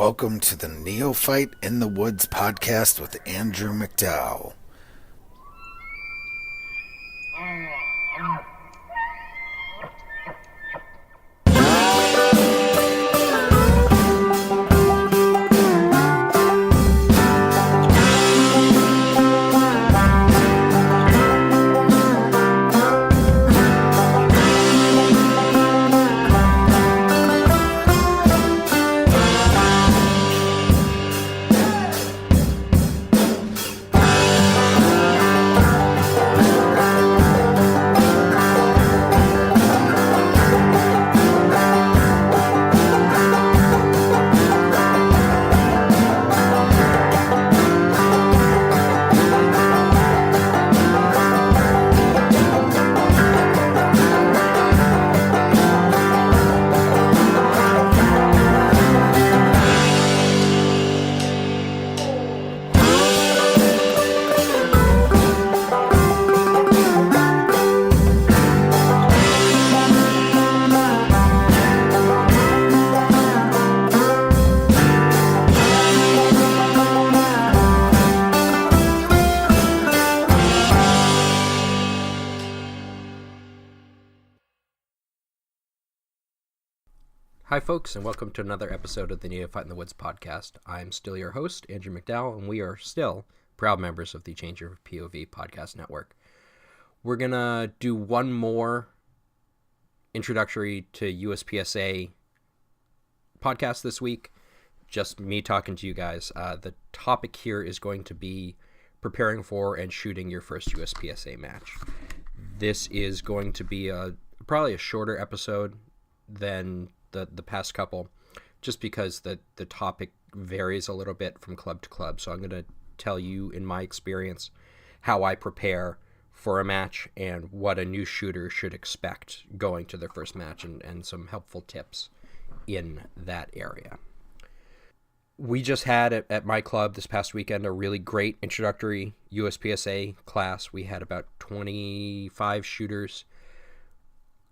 Welcome to the Neophyte in the Woods podcast with Andrew McDowell. Hi folks, and welcome to another episode of the Neophyte in the Woods podcast. I'm still your host, Andrew McDowell, and we are still proud members of the Change Your POV podcast network. We're going to do one more introductory to USPSA podcast this week, just me talking to you guys. The topic here is going to be preparing for and shooting your first USPSA match. This is going to be probably a shorter episode than the past couple, just because the topic varies a little bit from club to club. So I'm going to tell you, in my experience, how I prepare for a match and what a new shooter should expect going to their first match, and some helpful tips in that area. We just had at my club this past weekend a really great introductory USPSA class. We had about 25 shooters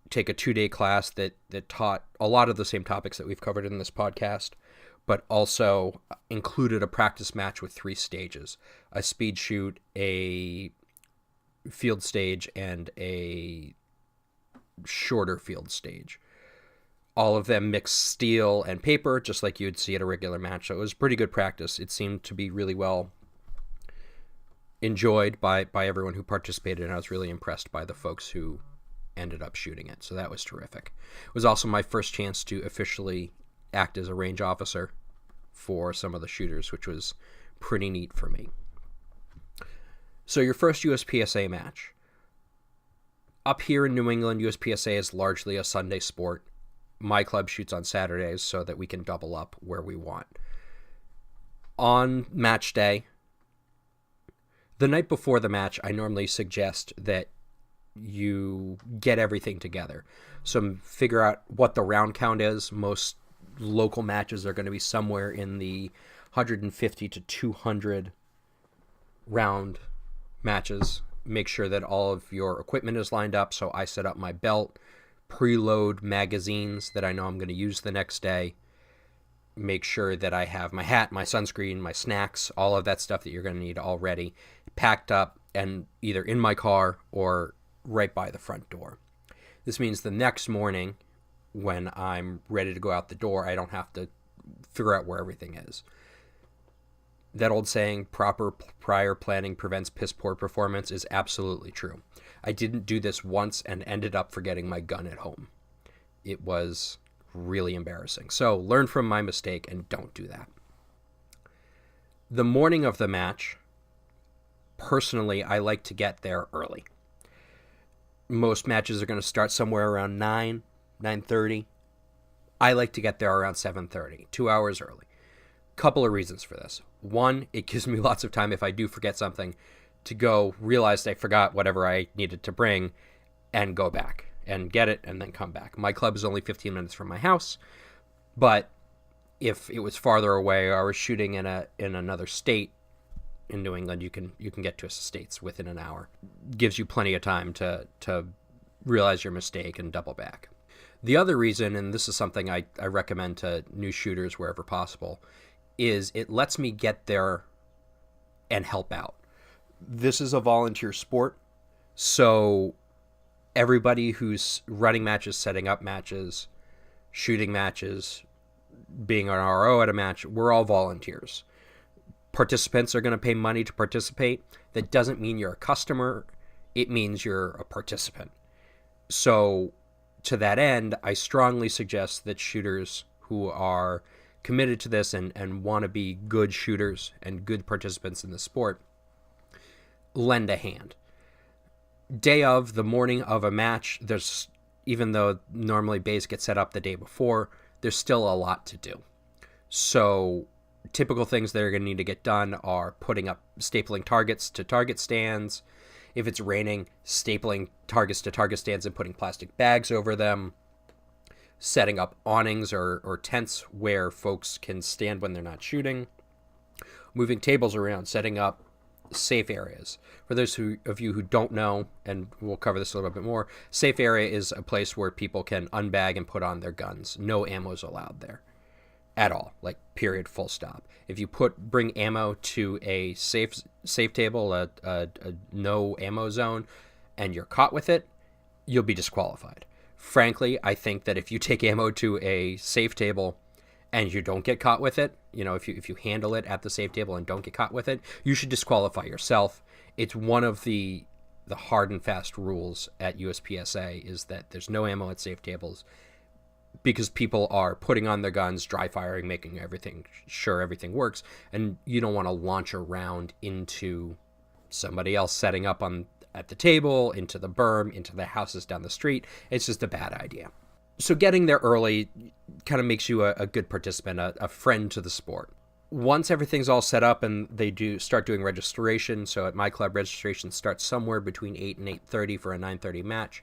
take a 2-day class that taught a lot of the same topics that we've covered in this podcast, but also included a practice match with 3 stages: a speed shoot, a field stage, and a shorter field stage. All of them mixed steel and paper, just like you'd see at a regular match. So it was pretty good practice. It seemed to be really well enjoyed by everyone who participated, and I was really impressed by the folks who ended up shooting it. So that was terrific. It was also my first chance to officially act as a range officer for some of the shooters, which was pretty neat for me. So your first USPSA match. Up here in New England, USPSA is largely a Sunday sport. My club shoots on Saturdays so that we can double up where we want. On match day, the night before the match, I normally suggest that you get everything together. So figure out what the round count is. Most local matches are going to be somewhere in the 150 to 200 round matches. Make sure that all of your equipment is lined up. So I set up my belt, preload magazines that I know I'm going to use the next day. Make sure that I have my hat, my sunscreen, my snacks, all of that stuff that you're going to need already packed up and either in my car or right by the front door. This means the next morning when I'm ready to go out the door, I don't have to figure out where everything is. That old saying, proper prior planning prevents piss poor performance, is absolutely true. I didn't do this once and ended up forgetting my gun at home. It was really embarrassing. So learn from my mistake and don't do that. The morning of the match, personally, I like to get there early. Most matches are going to start somewhere around 9:30. I like to get there around 7:30, 2 hours early. Couple of reasons for this. One, it gives me lots of time if I do forget something to go realize I forgot whatever I needed to bring and go back and get it and then come back. My club is only 15 minutes from my house, but if it was farther away or I was shooting in another state in New England, you can get to states within an hour. Gives you plenty of time to realize your mistake and double back. The other reason, and this is something I recommend to new shooters wherever possible, is it lets me get there and help out. This is a volunteer sport, so everybody who's running matches, setting up matches, shooting matches, being an RO at a match, we're all volunteers. Participants are going to pay money to participate. That doesn't mean you're a customer. It means you're a participant. So to that end, I strongly suggest that shooters who are committed to this and want to be good shooters and good participants in the sport lend a hand. Day of, the morning of a match, there's, even though normally bays get set up the day before, there's still a lot to do. So typical things that are going to need to get done are putting up, stapling targets to target stands. If it's raining, stapling targets to target stands and putting plastic bags over them. Setting up awnings or tents where folks can stand when they're not shooting. Moving tables around, setting up safe areas. For those of you who don't know, and we'll cover this a little bit more, safe area is a place where people can unbag and put on their guns. No ammo is allowed there at all, like period, full stop. If you bring ammo to a safe table, a no ammo zone, and you're caught with it, you'll be disqualified. Frankly, I think that if you take ammo to a safe table and you don't get caught with it, if you handle it at the safe table and don't get caught with it, you should disqualify yourself. It's one of the hard and fast rules at USPSA is that there's no ammo at safe tables because people are putting on their guns, dry firing, making sure everything works, and you don't want to launch a round into somebody else setting up at the table, into the berm, into the houses down the street. It's just a bad idea. So getting there early kind of makes you a good participant, a friend to the sport. Once everything's all set up and they start doing registration, so at my club, registration starts somewhere between 8 and 8:30 for a 9:30 match.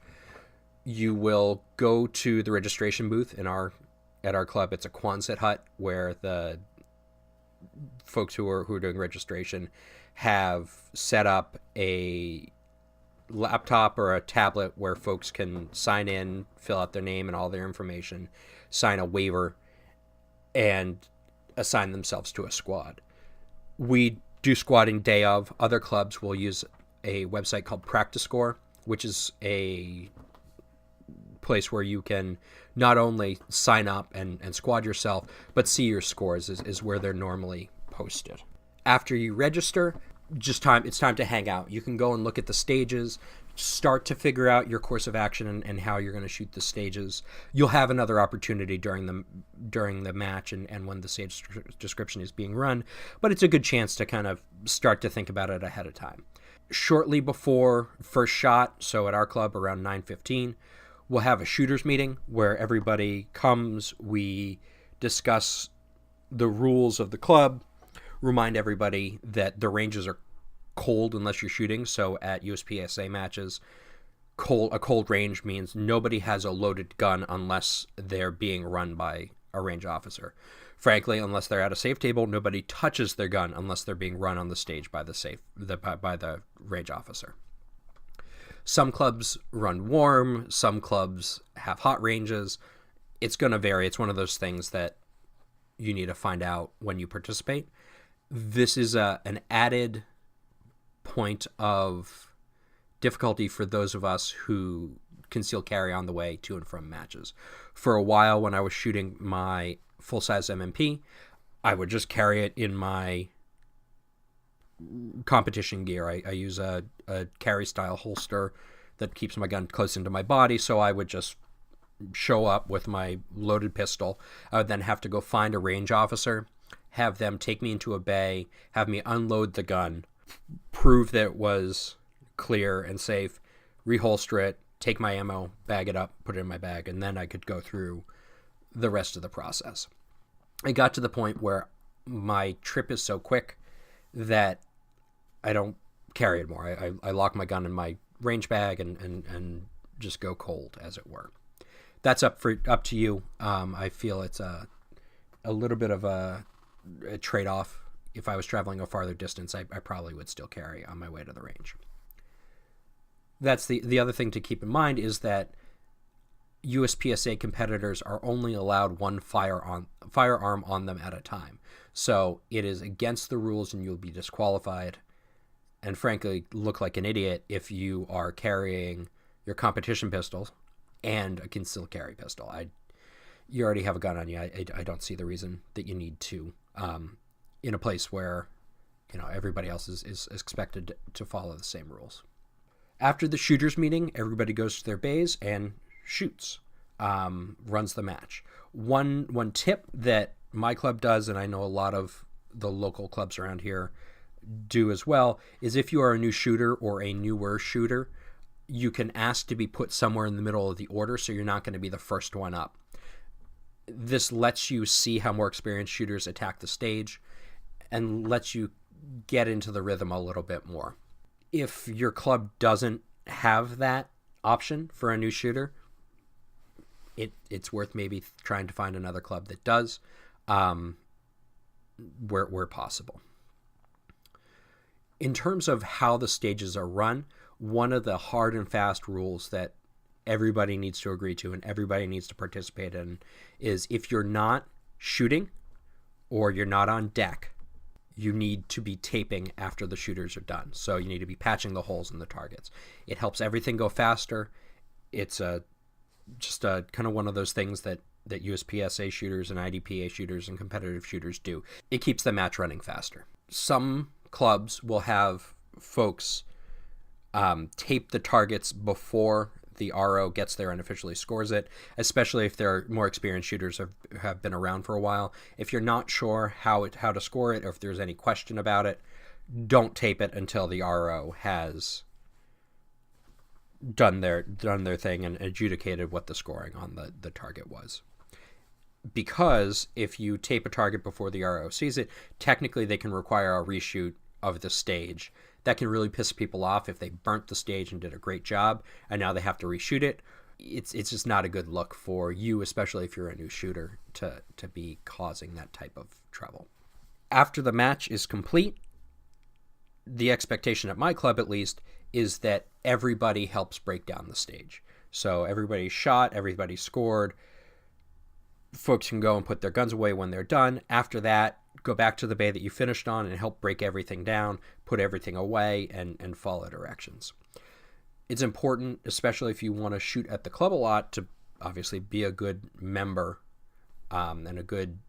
You will go to the registration booth at our club. It's a Quonset hut where the folks who are doing registration have set up a laptop or a tablet where folks can sign in, fill out their name and all their information, sign a waiver, and assign themselves to a squad. We do squatting day of. Other clubs will use a website called Practice Score, which is a place where you can not only sign up and squad yourself, but see your scores is where they're normally posted. After you register, it's time to hang out. You can go and look at the stages, start to figure out your course of action and how you're going to shoot the stages. You'll have another opportunity during the match and when the stage description is being run, but it's a good chance to kind of start to think about it ahead of time. Shortly before first shot, so at our club around 9:15, we'll have a shooters meeting where everybody comes. We discuss the rules of the club, remind everybody that the ranges are cold unless you're shooting. So at USPSA matches, a cold range means nobody has a loaded gun unless they're being run by a range officer. Frankly, unless they're at a safe table, nobody touches their gun unless they're being run on the stage by the range officer. Some clubs run warm, some clubs have hot ranges. It's going to vary. It's one of those things that you need to find out when you participate. This is an added point of difficulty for those of us who conceal carry on the way to and from matches. For a while, when I was shooting my full-size MMP, I would just carry it in my competition gear. I use a carry-style holster that keeps my gun close into my body, so I would just show up with my loaded pistol. I would then have to go find a range officer, have them take me into a bay, have me unload the gun, prove that it was clear and safe, reholster it, take my ammo, bag it up, put it in my bag, and then I could go through the rest of the process. I got to the point where my trip is so quick that I don't carry it more. I lock my gun in my range bag and just go cold, as it were. That's up to you. I feel it's a little bit of a trade-off. If I was traveling a farther distance, I probably would still carry on my way to the range. That's the other thing to keep in mind is that USPSA competitors are only allowed one firearm on them at a time. So it is against the rules and you'll be disqualified and frankly look like an idiot if you are carrying your competition pistol and a concealed carry pistol. You already have a gun on you. I don't see the reason that you need to in a place where everybody else is expected to follow the same rules. After the shooters meeting, everybody goes to their bays and shoots, runs the match. One tip that my club does, and I know a lot of the local clubs around here do as well, is if you are a new shooter or a newer shooter, you can ask to be put somewhere in the middle of the order so you're not going to be the first one up. This lets you see how more experienced shooters attack the stage and lets you get into the rhythm a little bit more. If your club doesn't have that option for a new shooter, it's worth maybe trying to find another club that does, where possible. In terms of how the stages are run, one of the hard and fast rules that everybody needs to agree to and everybody needs to participate in is if you're not shooting or you're not on deck, you need to be taping after the shooters are done. So you need to be patching the holes in the targets. It helps everything go faster. It's just a kind of one of those things that USPSA shooters and IDPA shooters and competitive shooters do. It keeps the match running faster. Some clubs will have folks tape the targets before the RO gets there and officially scores it, especially if they're more experienced shooters have been around for a while. If you're not sure how to score it or if there's any question about it, don't tape it until the RO has done their thing and adjudicated what the scoring on the target was. Because if you tape a target before the RO sees it, technically they can require a reshoot of the stage. That can really piss people off if they burnt the stage and did a great job and now they have to reshoot it. It's just not a good look for you, especially if you're a new shooter, to be causing that type of trouble. After the match is complete, the expectation at my club at least is that everybody helps break down the stage. So everybody's shot, everybody's scored. Folks can go and put their guns away when they're done. After that, go back to the bay that you finished on and help break everything down, put everything away, and follow directions. It's important, especially if you want to shoot at the club a lot, to obviously be a good member and a good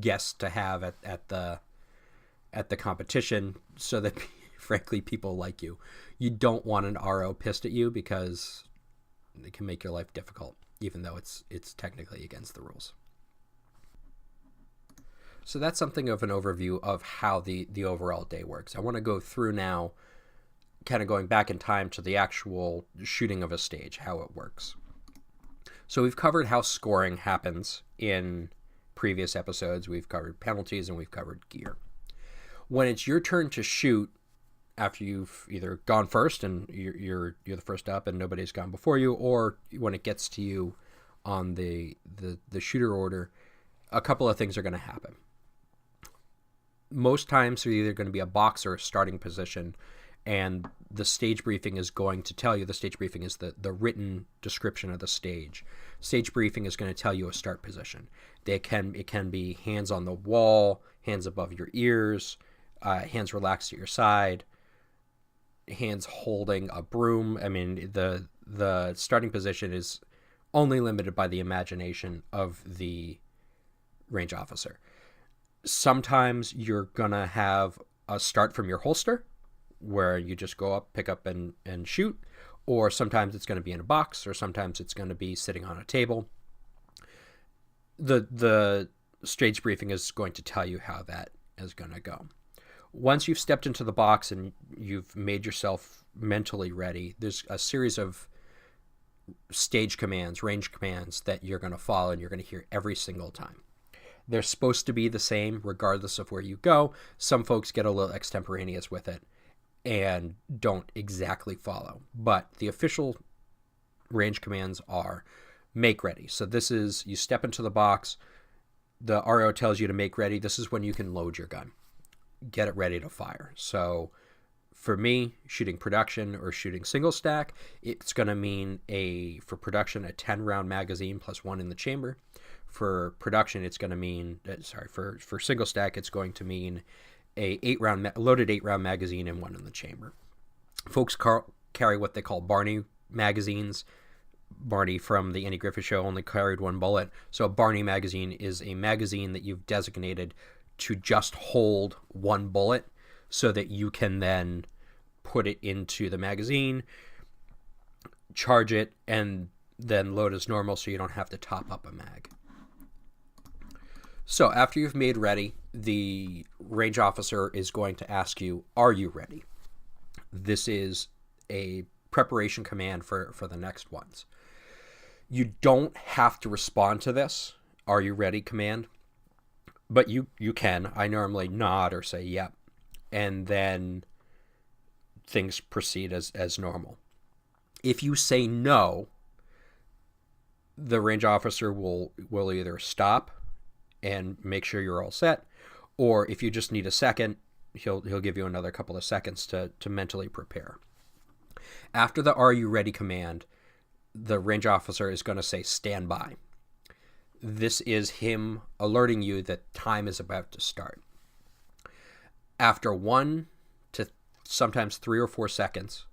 guest to have at the competition so that, frankly, people like you. You don't want an RO pissed at you because it can make your life difficult, even though it's technically against the rules. So that's something of an overview of how the overall day works. I want to go through now, kind of going back in time to the actual shooting of a stage, how it works. So we've covered how scoring happens in previous episodes. We've covered penalties and we've covered gear. When it's your turn to shoot, after you've either gone first and you're the first up and nobody's gone before you, or when it gets to you on the shooter order, a couple of things are going to happen. Most times there's either going to be a box or a starting position, and the stage briefing is going to tell you, the stage briefing is the written description of the stage. Stage briefing is going to tell you a start position. It can be hands on the wall, hands above your ears, hands relaxed at your side, hands holding a broom. I mean, the starting position is only limited by the imagination of the range officer. Sometimes you're gonna have a start from your holster where you just go up, pick up and shoot, or sometimes it's going to be in a box, or sometimes it's going to be sitting on a table. The stage briefing is going to tell you how that is going to go. Once you've stepped into the box and you've made yourself mentally ready, there's a series of stage commands, range commands that you're going to follow and you're going to hear every single time. They're supposed to be the same regardless of where you go. Some folks get a little extemporaneous with it and don't exactly follow. But the official range commands are make ready. So this is, you step into the box, the RO tells you to make ready. This is when you can load your gun, get it ready to fire. So For me, shooting production or shooting single stack, it's going to mean for production, a 10-round magazine plus one in the chamber. For production, it's going to mean, for single stack, it's going to mean a loaded 8-round magazine and one in the chamber. Folks carry what they call Barney magazines. Barney from the Andy Griffith Show only carried one bullet. So a Barney magazine is a magazine that you've designated to just hold one bullet so that you can then put it into the magazine, charge it, and then load as normal so you don't have to top up a mag. So after you've made ready, the range officer is going to ask you, are you ready? This is a preparation command for the next ones. You don't have to respond to this, are you ready command, but you can. I normally nod or say yep, and then things proceed as normal. If you say no, the range officer will either stop and make sure you're all set, or if you just need a second, he'll give you another couple of seconds to mentally prepare. After the "Are you ready" command, the range officer is going to say stand by. This is him alerting you that time is about to start. After 1 to sometimes 3 or 4 seconds,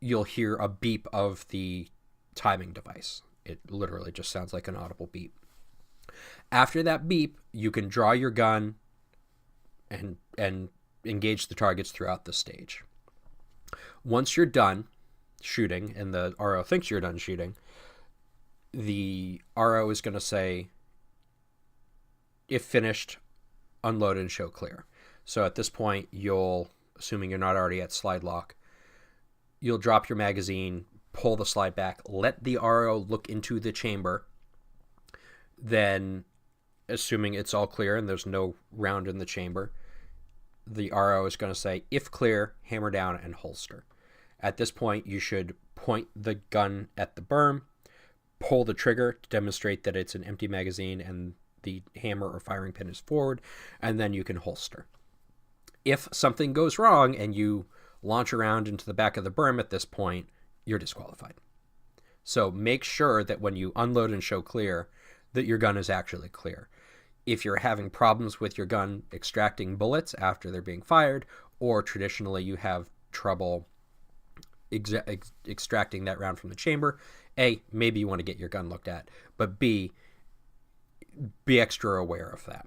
you'll hear a beep of the timing device. It literally just sounds like an audible beep. After that beep, you can draw your gun and engage the targets throughout the stage. Once you're done shooting and the RO thinks you're done shooting, the RO is going to say, if finished, unload and show clear. So at this point, assuming you're not already at slide lock, you'll drop your magazine, pull the slide back, let the RO look into the chamber. Then, assuming it's all clear and there's no round in the chamber, the RO is going to say, if clear, hammer down and holster. At this point, you should point the gun at the berm, pull the trigger to demonstrate that it's an empty magazine and the hammer or firing pin is forward, and then you can holster. If something goes wrong and you launch around into the back of the berm at this point, you're disqualified. So make sure that when you unload and show clear, that your gun is actually clear. If you're having problems with your gun extracting bullets after they're being fired, or traditionally you have trouble extracting that round from the chamber, A, maybe you want to get your gun looked at, but B, be extra aware of that.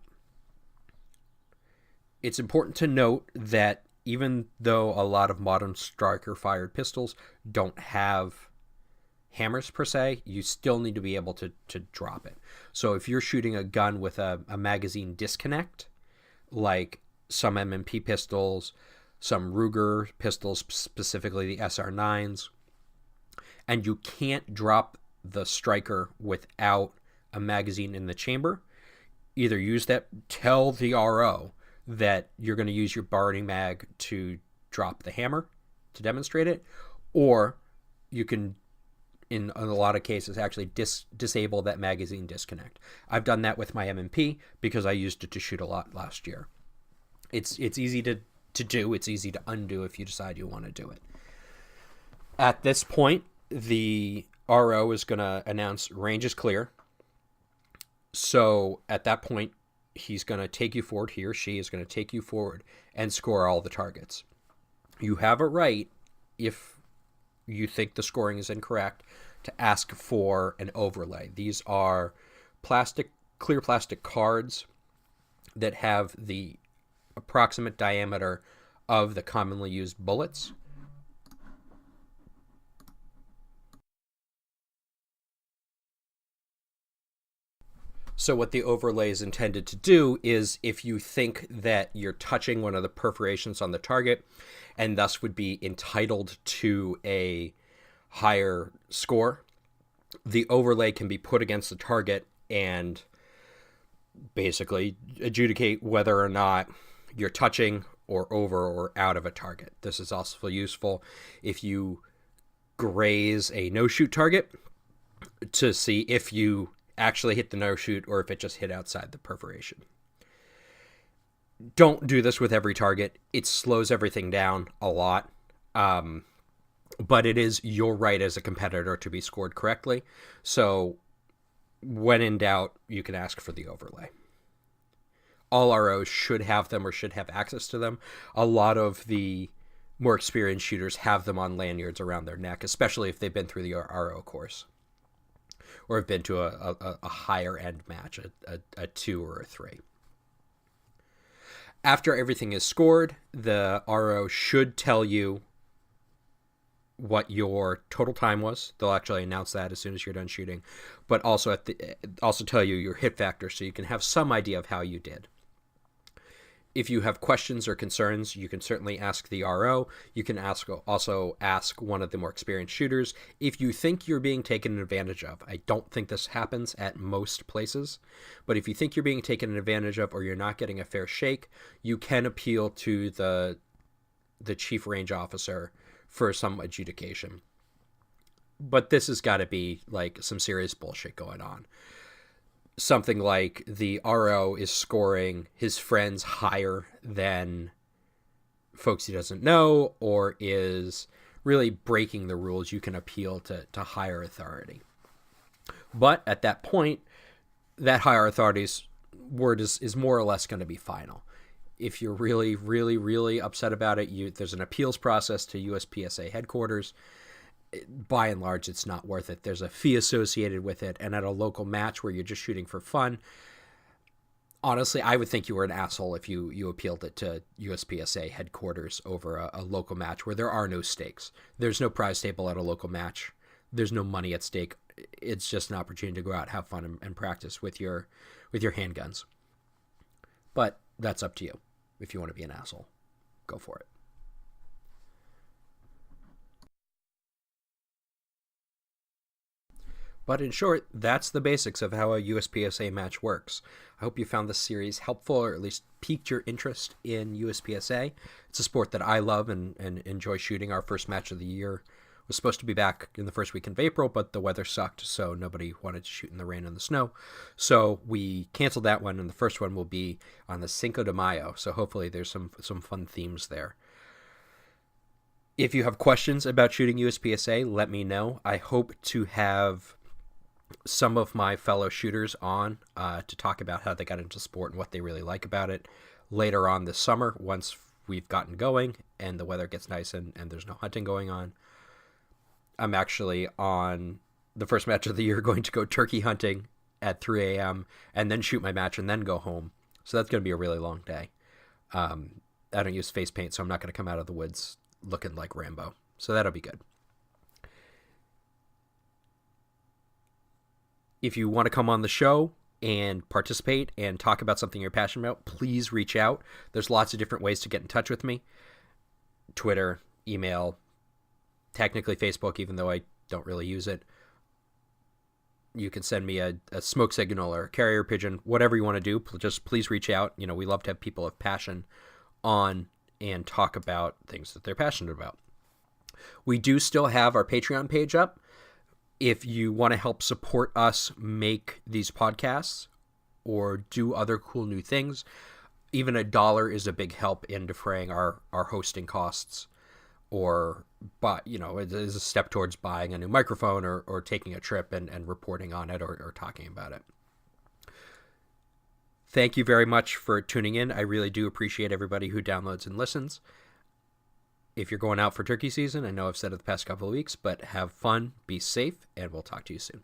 It's important to note that even though a lot of modern striker-fired pistols don't have hammers per se, you still need to be able to drop it. So if you're shooting a gun with a magazine disconnect, like some M&P pistols, some Ruger pistols, specifically the SR9s, and you can't drop the striker without a magazine in the chamber, either tell the RO that you're going to use your Barney mag to drop the hammer to demonstrate it, or you can, in a lot of cases, actually disable that magazine disconnect. I've done that with my M&P because I used it to shoot a lot last year. It's easy to do. It's easy to undo if you decide you want to do it. At this point, the RO is going to announce range is clear. So at that point, he's going to take you forward. He or she is going to take you forward and score all the targets. You have a right, if you think the scoring is incorrect, to ask for an overlay. These are clear plastic cards that have the approximate diameter of the commonly used bullets. So what the overlay is intended to do is, if you think that you're touching one of the perforations on the target and thus would be entitled to a higher score, the overlay can be put against the target and basically adjudicate whether or not you're touching or over or out of a target. This is also useful if you graze a no-shoot target to see if you actually hit the no-shoot or if it just hit outside the perforation. Don't do this with every target. It slows everything down a lot. But it is your right as a competitor to be scored correctly. So when in doubt, you can ask for the overlay. All ROs should have them or should have access to them. A lot of the more experienced shooters have them on lanyards around their neck, especially if they've been through the RO course or have been to a higher end match, a 2 or a 3. After everything is scored, the RO should tell you what your total time was. They'll actually announce that as soon as you're done shooting, but also also tell you your hit factor so you can have some idea of how you did. If you have questions or concerns, you can certainly ask the RO. You can also ask one of the more experienced shooters if you think you're being taken advantage of. I don't think this happens at most places, but if you think you're being taken advantage of or you're not getting a fair shake, you can appeal to the chief range officer for some adjudication. But this has got to be like some serious bullshit going on. Something like the RO is scoring his friends higher than folks he doesn't know, or is really breaking the rules. You can appeal to higher authority. But at that point, that higher authority's word is more or less going to be final. If you're really, really, really upset about it, there's an appeals process to USPSA headquarters. By and large, it's not worth it. There's a fee associated with it, and at a local match where you're just shooting for fun, honestly, I would think you were an asshole if you appealed it to USPSA headquarters over a local match where there are no stakes. There's no prize table at a local match. There's no money at stake. It's just an opportunity to go out, have fun, and practice with your handguns. But that's up to you. If you want to be an asshole, go for it. But in short, that's the basics of how a USPSA match works. I hope you found this series helpful, or at least piqued your interest in USPSA. It's a sport that I love and enjoy shooting. Our first match of the year was supposed to be back in the first week of April, but the weather sucked, so nobody wanted to shoot in the rain and the snow. So we canceled that one, and the first one will be on the Cinco de Mayo, so hopefully there's some fun themes there. If you have questions about shooting USPSA, let me know. I hope to have some of my fellow shooters on to talk about how they got into sport and what they really like about it later on this summer, once we've gotten going and the weather gets nice and there's no hunting going on. I'm actually on the first match of the year going to go turkey hunting at 3 a.m. and then shoot my match and then go home. So that's going to be a really long day. I don't use face paint, so I'm not going to come out of the woods looking like Rambo. So that'll be good. If you want to come on the show and participate and talk about something you're passionate about, please reach out. There's lots of different ways to get in touch with me. Twitter, email, technically Facebook, even though I don't really use it. You can send me a smoke signal or a carrier pigeon, whatever you want to do. Just please reach out. We love to have people of passion on and talk about things that they're passionate about. We do still have our Patreon page up. If you want to help support us make these podcasts or do other cool new things, even $1 is a big help in defraying our hosting costs, or it is a step towards buying a new microphone or taking a trip and reporting on it or talking about it. Thank you very much for tuning in. I really do appreciate everybody who downloads and listens. If you're going out for turkey season, I know I've said it the past couple of weeks, but have fun, be safe, and we'll talk to you soon.